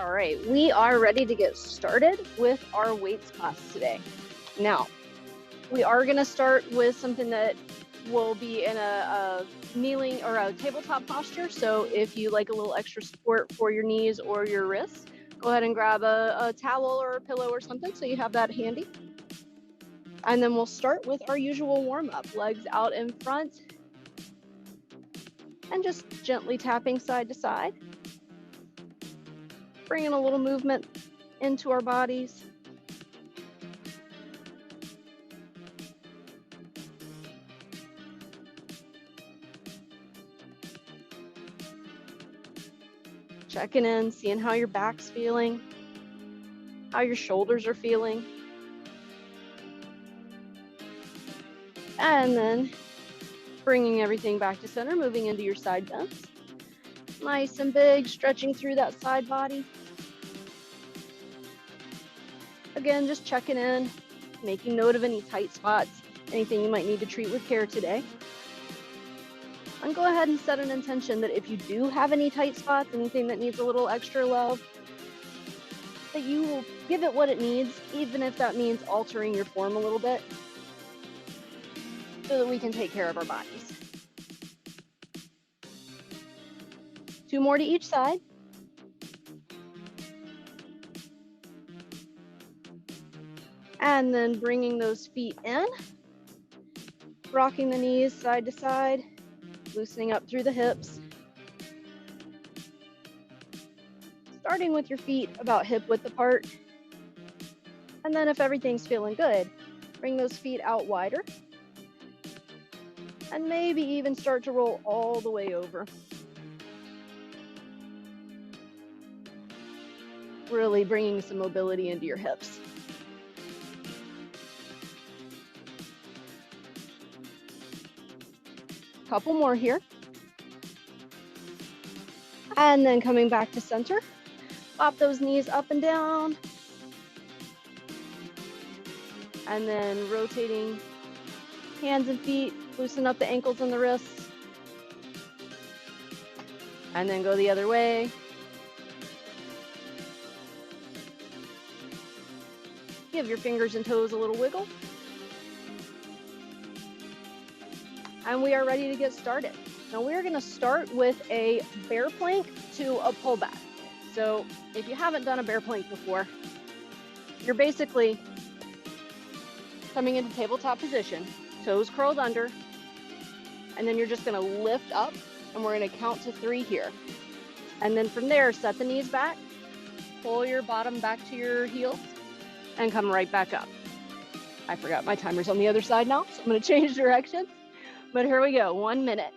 All right, we are ready to get started with our weights class today. Now, we are going to start with something that will be in a kneeling or a tabletop posture. So if you like a little extra support for your knees or your wrists, go ahead and grab a towel or a pillow or something so you have that handy. And then we'll start with our usual warm-up, legs out in front and just gently tapping side to side. Bringing a little movement into our bodies. Checking in, seeing how your back's feeling, how your shoulders are feeling. And then bringing everything back to center, moving into your side bends. Nice and big, stretching through that side body. Again, just checking in, making note of any tight spots, anything you might need to treat with care today. And go ahead and set an intention that if you do have any tight spots, anything that needs a little extra love, that you will give it what it needs, even if that means altering your form a little bit, so that we can take care of our bodies. 2 more to each side. And then bringing those feet in, rocking the knees side to side, loosening up through the hips. Starting with your feet about hip width apart. And then if everything's feeling good, bring those feet out wider. And maybe even start to roll all the way over. Really bringing some mobility into your hips. Couple more here. And then coming back to center. Pop those knees up and down. And then rotating hands and feet, loosen up the ankles and the wrists. And then go the other way. Give your fingers and toes a little wiggle. And we are ready to get started. Now we're going to start with a bear plank to a pullback. So if you haven't done a bear plank before, you're basically coming into tabletop position, toes curled under, and then you're just going to lift up, and we're going to count to 3 here. And then from there, set the knees back, pull your bottom back to your heels, and come right back up. I forgot my timer's on the other side now, so I'm going to change directions. But here we go, 1 minute.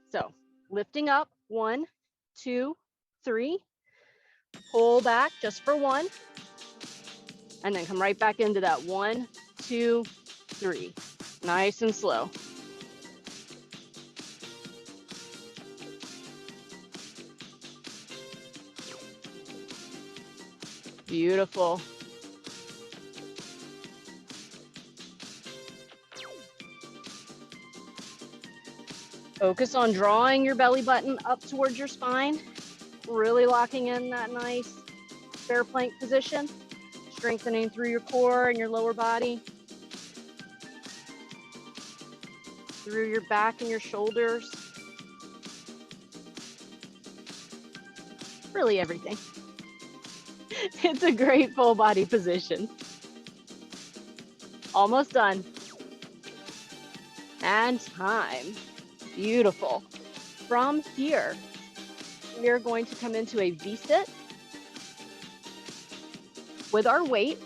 So lifting up, 1, 2, 3. Pull back just for 1. And then come right back into that 1, 2, 3. Nice and slow. Beautiful. Focus on drawing your belly button up towards your spine, really locking in that nice bear plank position, strengthening through your core and your lower body, through your back and your shoulders, really everything. It's a great full body position. Almost done. And time. Beautiful. From here, we are going to come into a V-sit with our weight.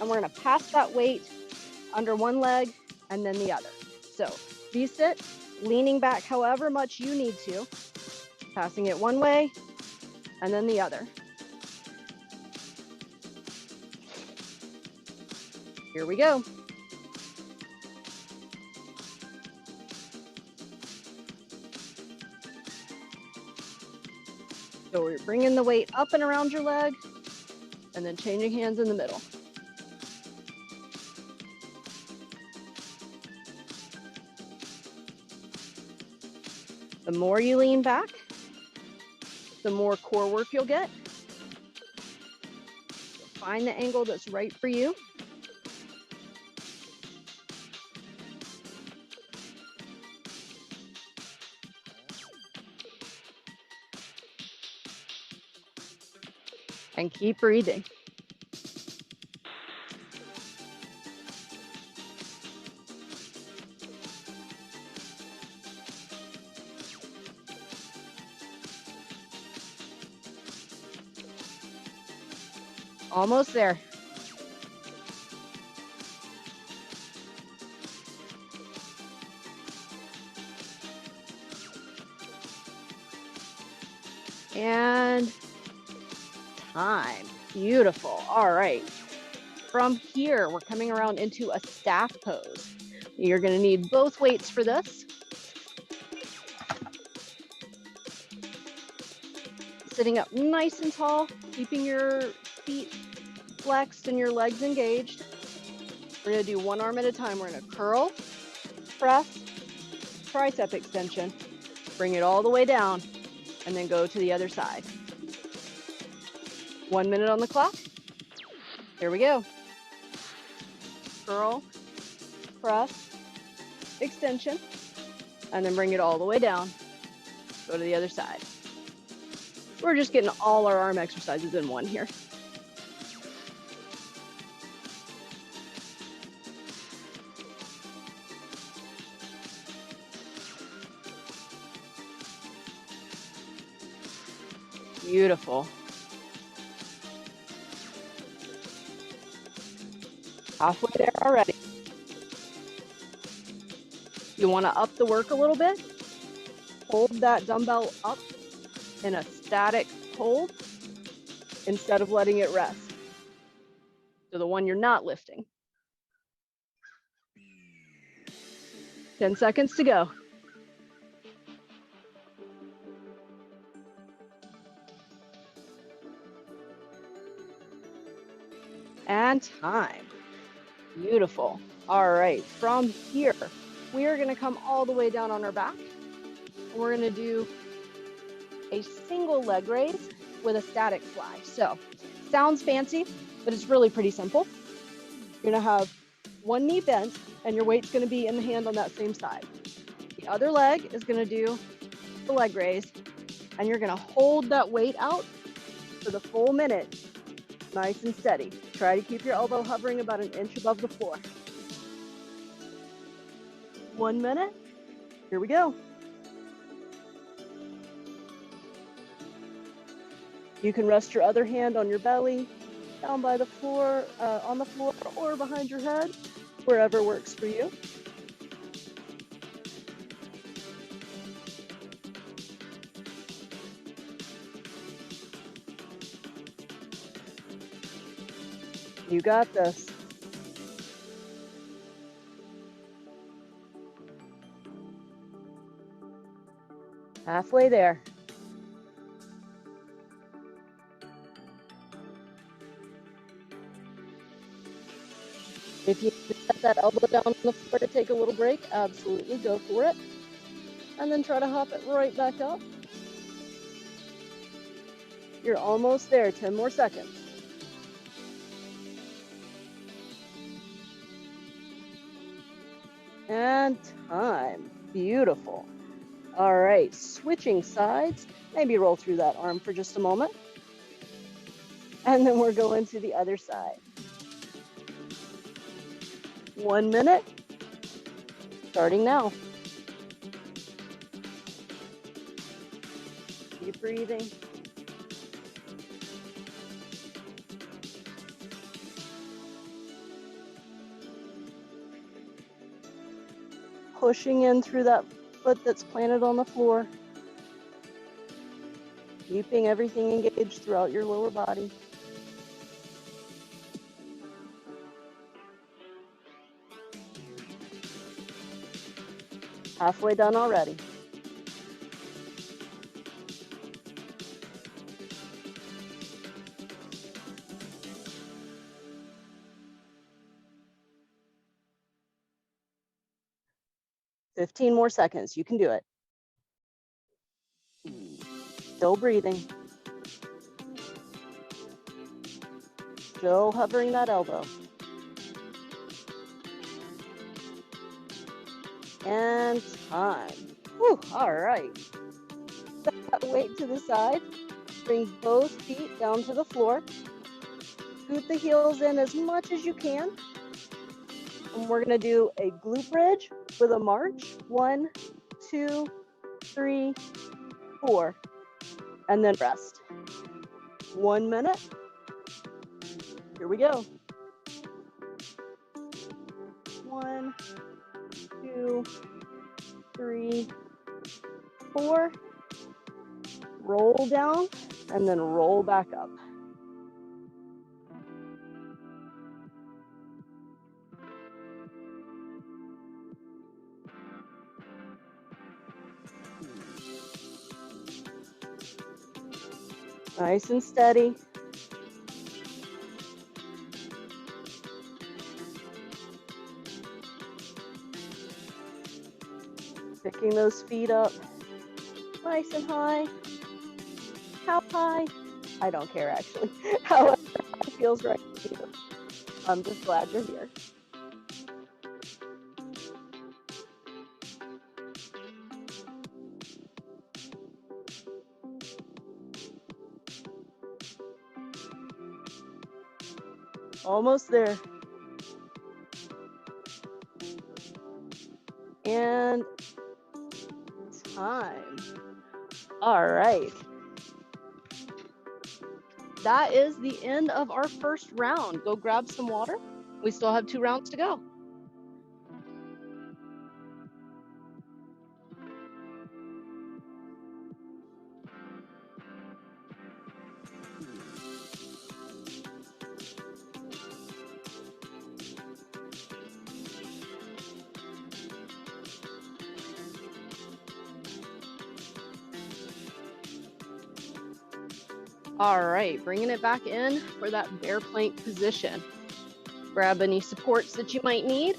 And we're going to pass that weight under one leg and then the other. So V-sit, leaning back however much you need to, passing it one way and then the other. Here we go. So we're bringing the weight up and around your leg and then changing hands in the middle. The more you lean back, the more core work you'll get. Find the angle that's right for you. And keep breathing. Almost there. And time. Beautiful. All right. From here, we're coming around into a staff pose. You're going to need both weights for this. Sitting up nice and tall, keeping your feet flexed and your legs engaged. We're going to do one arm at a time. We're going to curl, press, tricep extension, bring it all the way down, and then go to the other side. 1 minute on the clock. Here we go. Curl, press, extension, and then bring it all the way down. Go to the other side. We're just getting all our arm exercises in one here. Beautiful. Halfway there already. You want to up the work a little bit. Hold that dumbbell up in a static hold instead of letting it rest. So the one you're not lifting. 10 seconds to go. And time. Beautiful. All right, from here, we are going to come all the way down on our back. And we're going to do a single leg raise with a static fly. So, sounds fancy, but it's really pretty simple. You're going to have one knee bent, and your weight's going to be in the hand on that same side. The other leg is going to do the leg raise, and you're going to hold that weight out for the full minute, nice and steady. Try to keep your elbow hovering about an inch above the floor. 1 minute. Here we go. You can rest your other hand on your belly, down by the floor, on the floor, or behind your head, wherever works for you. You got this. Halfway there. If you set that elbow down on the floor to take a little break, absolutely go for it. And then try to hop it right back up. You're almost there, 10 more seconds. And time. Beautiful. All right, switching sides. Maybe roll through that arm for just a moment. And then we're going to the other side. 1 minute, starting now. Keep breathing. Pushing in through that foot that's planted on the floor. Keeping everything engaged throughout your lower body. Halfway done already. "15 more seconds. You can do it." Still breathing. Still hovering that elbow. And time. Whew, all right. Set that weight to the side. Bring both feet down to the floor. Scoot the heels in as much as you can. And we're gonna do a glute bridge with a march. 1, 2, 3, 4. And then rest. 1 minute. Here we go. 1, 2, 3, 4. Roll down and then roll back up. Nice and steady. Picking those feet up nice and high. How high? I don't care actually. However it feels right to you. I'm just glad you're here. Almost there. And time. All right. That is the end of our first round. Go grab some water. We still have 2 rounds to go. All right, bringing it back in for that bear plank position. Grab any supports that you might need.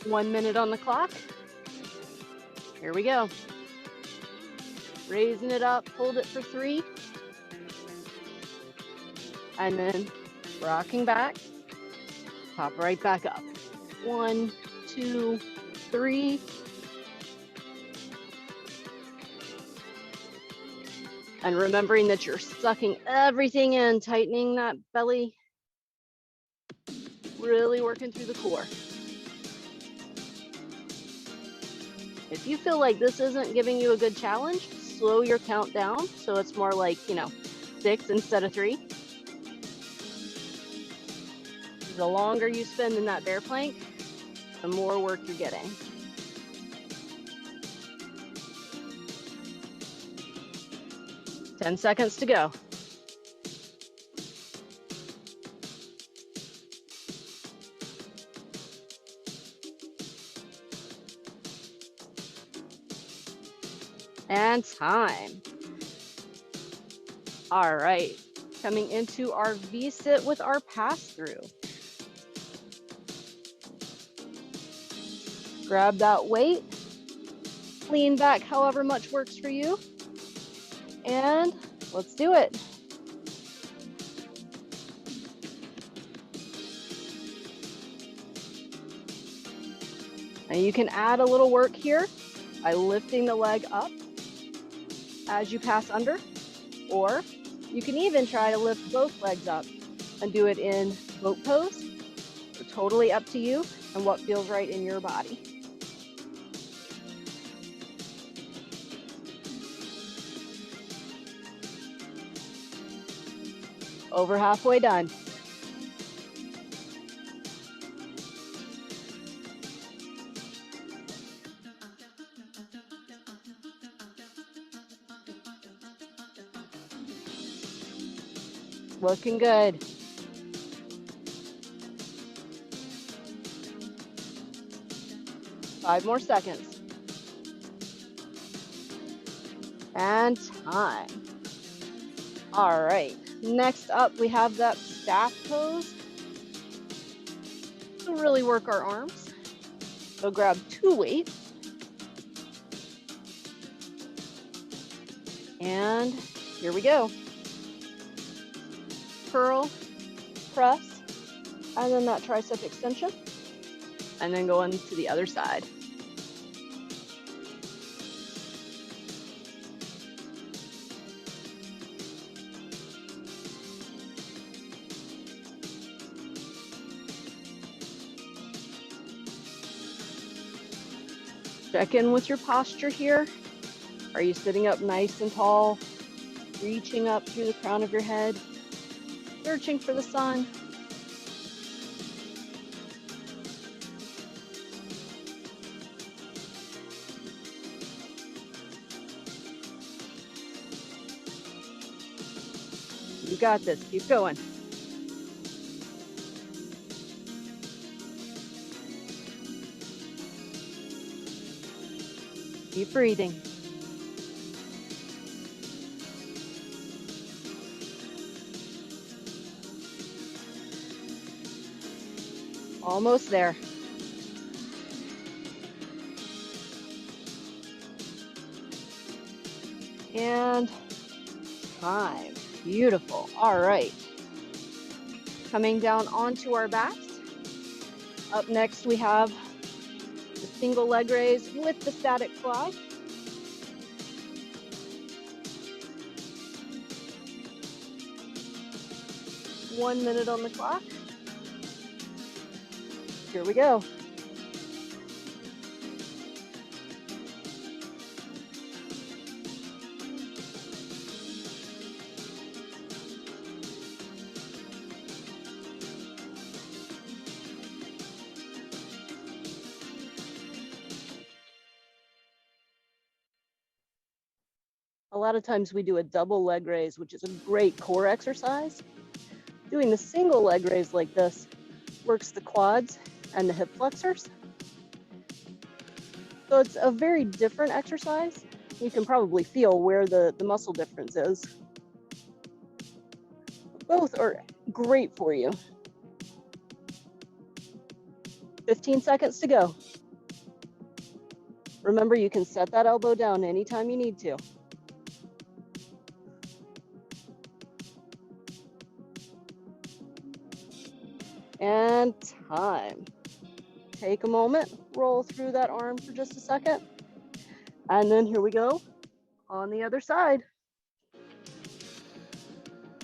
1 minute on the clock. Here we go. Raising it up, hold it for 3. And then rocking back, pop right back up. 1, 2, 3. And remembering that you're sucking everything in, tightening that belly, really working through the core. If you feel like this isn't giving you a good challenge, slow your count down so it's more like, 6 instead of 3. The longer you spend in that bear plank, the more work you're getting. Ten seconds to go. And time. All right, coming into our V-sit with our pass-through. Grab that weight, lean back however much works for you, and let's do it. And you can add a little work here by lifting the leg up as you pass under, or you can even try to lift both legs up and do it in boat pose. So totally up to you and what feels right in your body. Over halfway done. Looking good. Five more seconds. And time. All right. Next up, we have that staff pose. To really work our arms. So grab 2 weights. And here we go. Curl, press, and then that tricep extension, and then go into the other side. Check in with your posture here. Are you sitting up nice and tall, reaching up through the crown of your head, searching for the sun? You got this. Keep going. Keep breathing. Almost there. And time. Beautiful. All right. Coming down onto our backs. Up next, we have the single leg raise with the static fly. One minute on the clock. Here we go. A lot of times we do a double leg raise, which is a great core exercise. Doing the single leg raise like this works the quads and the hip flexors. So it's a very different exercise. You can probably feel where the muscle difference is. Both are great for you. 15 seconds to go. Remember, you can set that elbow down anytime you need to. And time. Take a moment, roll through that arm for just a second. And then here we go on the other side.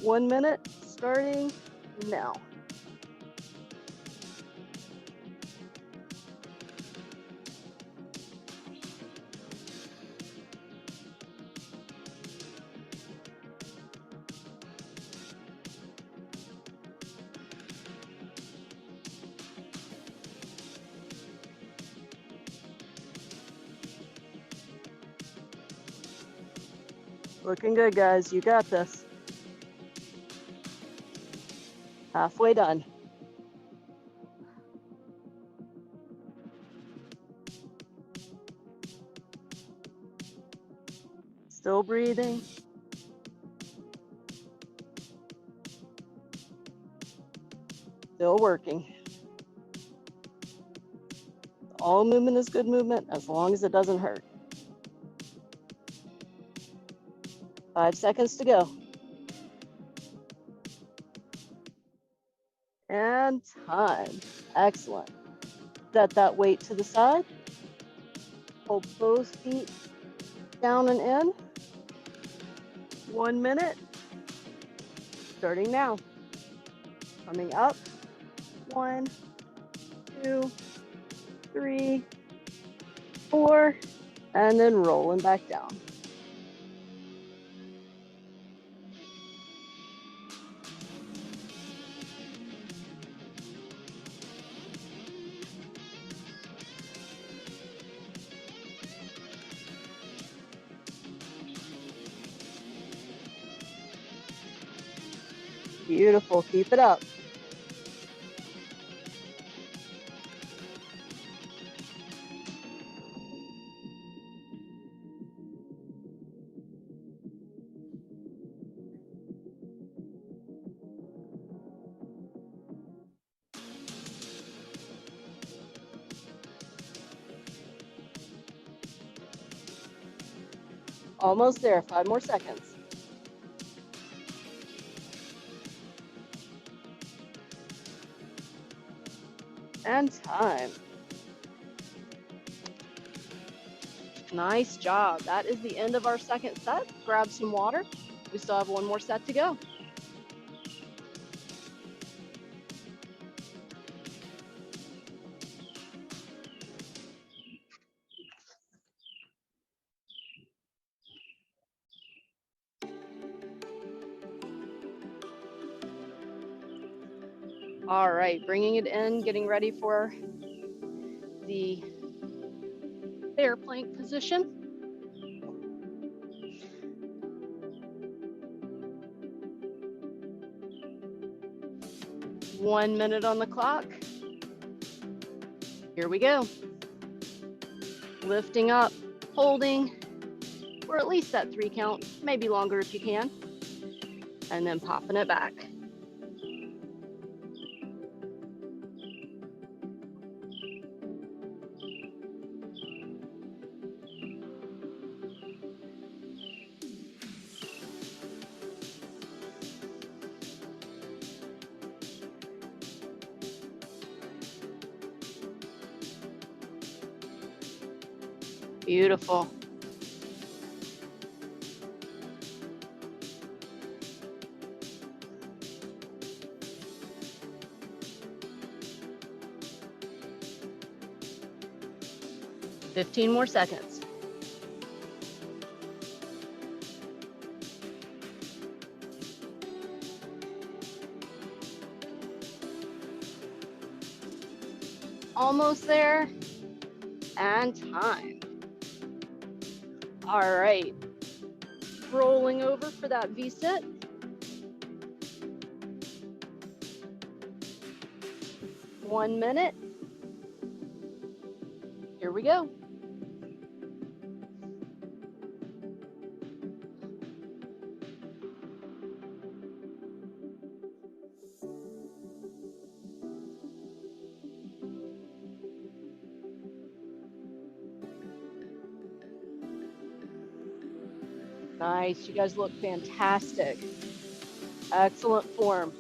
1 minute starting now. Looking good, guys. You got this. Halfway done. Still breathing. Still working. All movement is good movement as long as it doesn't hurt. 5 seconds to go. And time. Excellent. Set that weight to the side. Hold both feet down and in. 1 minute. Starting now. Coming up. 1, 2, 3, 4, and then rolling back down. Beautiful. Keep it up. Almost there, 5 more seconds. And time. Nice job. That is the end of our second set. Grab some water. We still have one more set to go. All right, bringing it in, getting ready for the bear plank position. One minute on the clock. Here we go. Lifting up, holding, or at least that 3 count, maybe longer if you can, and then popping it back. Beautiful. Fifteen more seconds. Almost there, and time. All right, rolling over for that V-sit. One minute. Here we go. Nice, you guys look fantastic. Excellent form.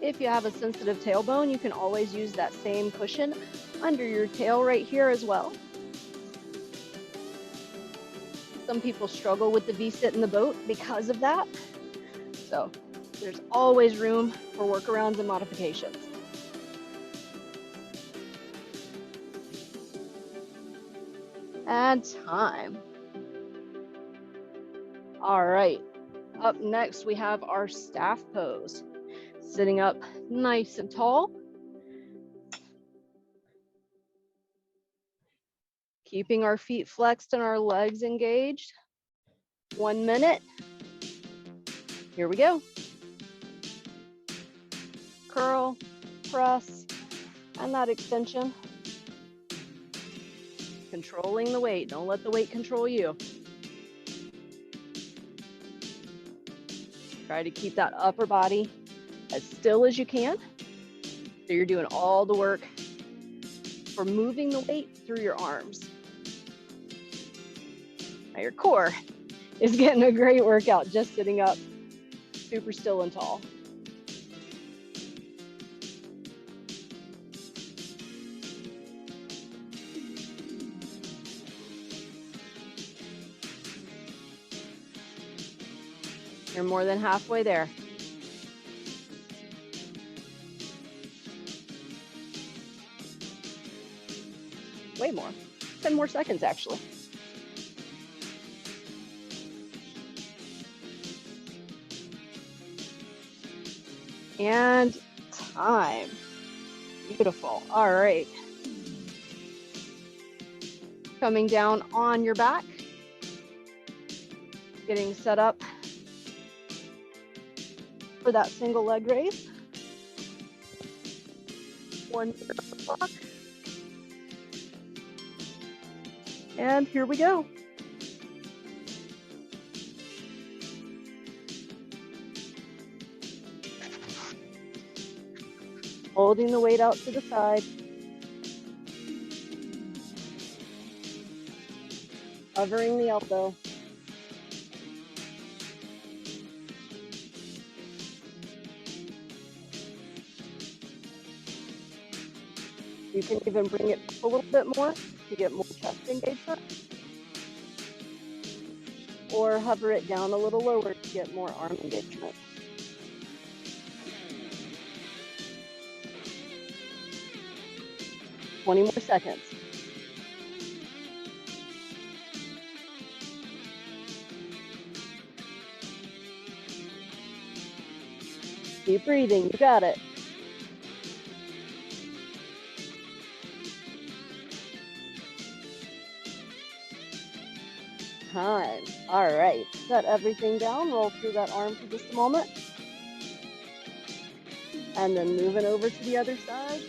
If you have a sensitive tailbone, you can always use that same cushion under your tail right here as well. Some people struggle with the V-sit in the boat because of that. So there's always room for workarounds and modifications. And time. All right, up next we have our staff pose. Sitting up nice and tall. Keeping our feet flexed and our legs engaged. 1 minute. Here we go. Curl, press, and that extension. Controlling the weight. Don't let the weight control you. Try to keep that upper body as still as you can. So you're doing all the work for moving the weight through your arms. Now your core is getting a great workout just sitting up super still and tall. You're more than halfway there. Way more. 10 more seconds, actually. And time. Beautiful. All right. Coming down on your back. Getting set up for that single leg raise. 1 minute on the clock. And here we go. Holding the weight out to the side. Covering the elbow. You can even bring it up a little bit more to get more chest engagement. Or hover it down a little lower to get more arm engagement. Twenty more seconds. Keep breathing, you got it. Time. All right, set everything down, roll through that arm for just a moment. And then moving over to the other side.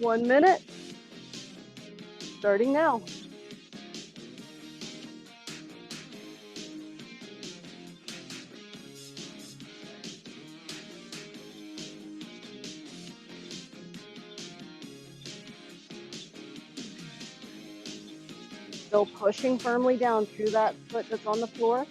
One minute. Starting now. Still pushing firmly down through that foot that's on the floor.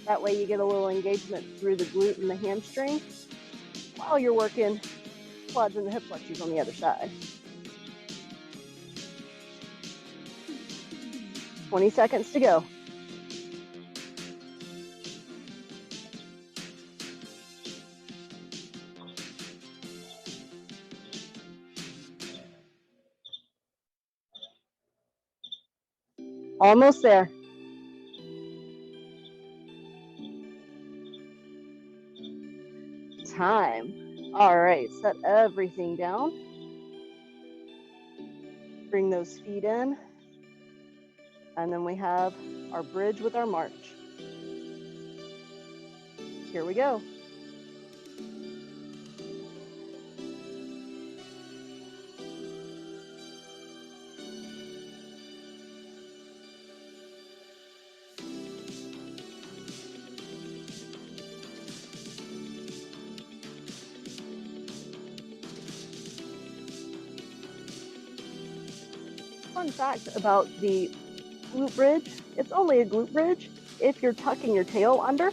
That way you get a little engagement through the glute and the hamstring while you're working quads and the hip flexors on the other side. 20 seconds to go. Almost there. Time. All right, set everything down. Bring those feet in. And then we have our bridge with our march. Here we go. Fun fact about the glute bridge, it's only a glute bridge if you're tucking your tail under.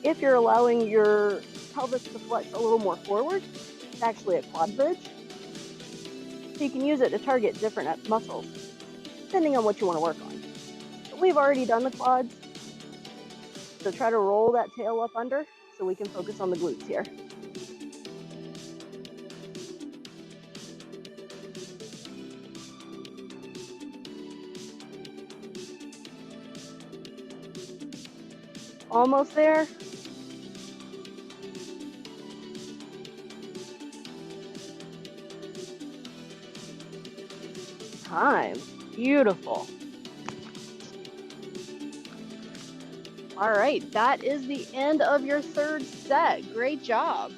If you're allowing your pelvis to flex a little more forward, it's actually a quad bridge. So you can use it to target different muscles, depending on what you want to work on. But we've already done the quads, so try to roll that tail up under so we can focus on the glutes here. Almost there. Time. Beautiful. All right, that is the end of your third set. Great job.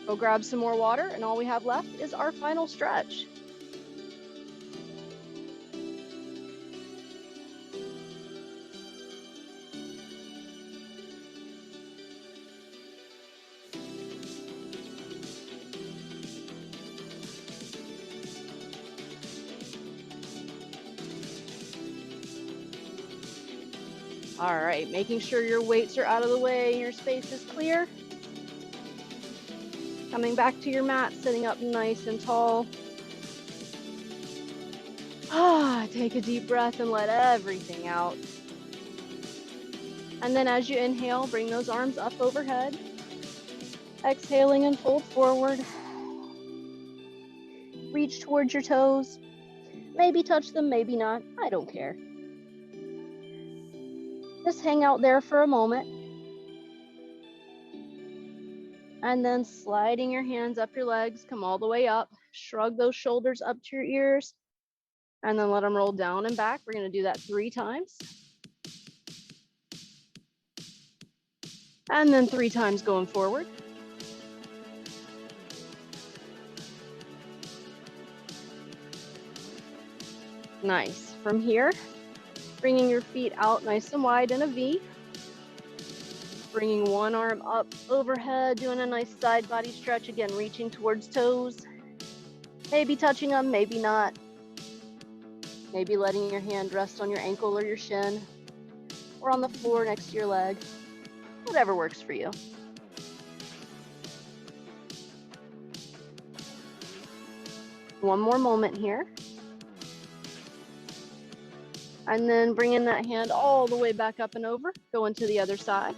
Go grab some more water, and all we have left is our final stretch. All right, making sure your weights are out of the way and your space is clear. Coming back to your mat, sitting up nice and tall. Take a deep breath and let everything out. And then as you inhale, bring those arms up overhead. Exhaling and fold forward. Reach towards your toes. Maybe touch them, maybe not. I don't care. Just hang out there for a moment. And then sliding your hands up your legs, come all the way up. Shrug those shoulders up to your ears. And then let them roll down and back. We're going to do that 3 times. And then 3 times going forward. Nice. From here, bringing your feet out nice and wide in a V. Bringing one arm up overhead, doing a nice side body stretch. Again, reaching towards toes. Maybe touching them, maybe not. Maybe letting your hand rest on your ankle or your shin, or on the floor next to your leg. Whatever works for you. One more moment here. And then bringing that hand all the way back up and over, going to the other side.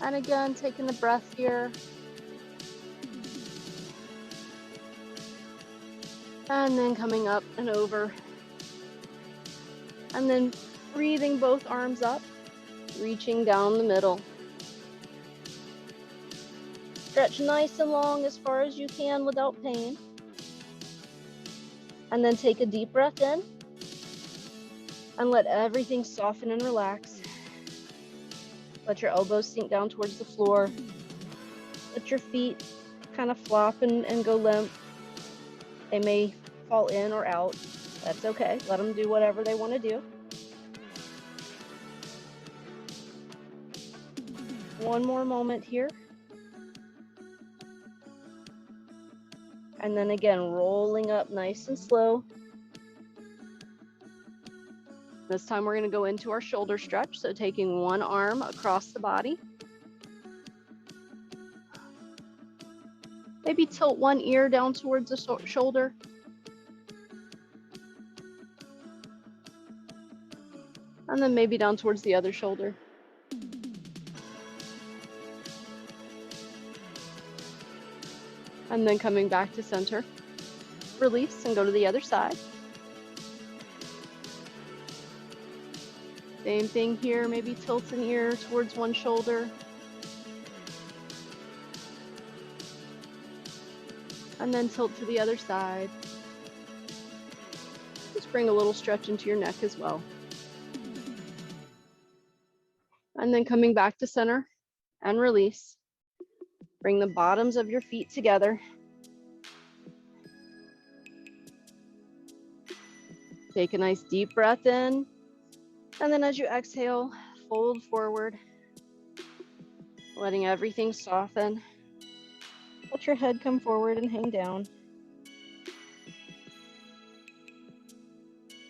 And again, taking the breath here. And then coming up and over. And then breathing both arms up, reaching down the middle. Stretch nice and long as far as you can without pain. And then take a deep breath in. And let everything soften and relax. Let your elbows sink down towards the floor. Let your feet kind of flop and go limp. They may fall in or out. That's okay. Let them do whatever they want to do. One more moment here. And then again, rolling up nice and slow. This time we're going to go into our shoulder stretch. So taking one arm across the body. Maybe tilt one ear down towards the shoulder. And then maybe down towards the other shoulder. And then coming back to center. Release and go to the other side. Same thing here, maybe tilt an ear towards one shoulder. And then tilt to the other side. Just bring a little stretch into your neck as well. And then coming back to center and release. Bring the bottoms of your feet together. Take a nice deep breath in. And then as you exhale, fold forward, letting everything soften. Let your head come forward and hang down.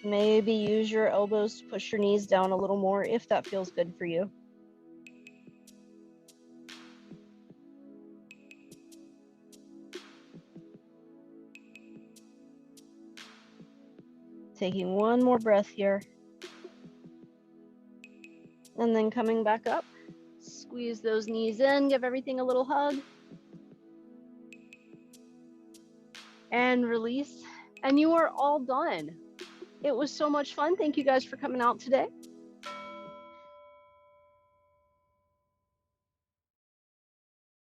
Maybe use your elbows to push your knees down a little more if that feels good for you. Taking one more breath here. And then coming back up, squeeze those knees in, give everything a little hug. And release. And you are all done. It was so much fun. Thank you guys for coming out today.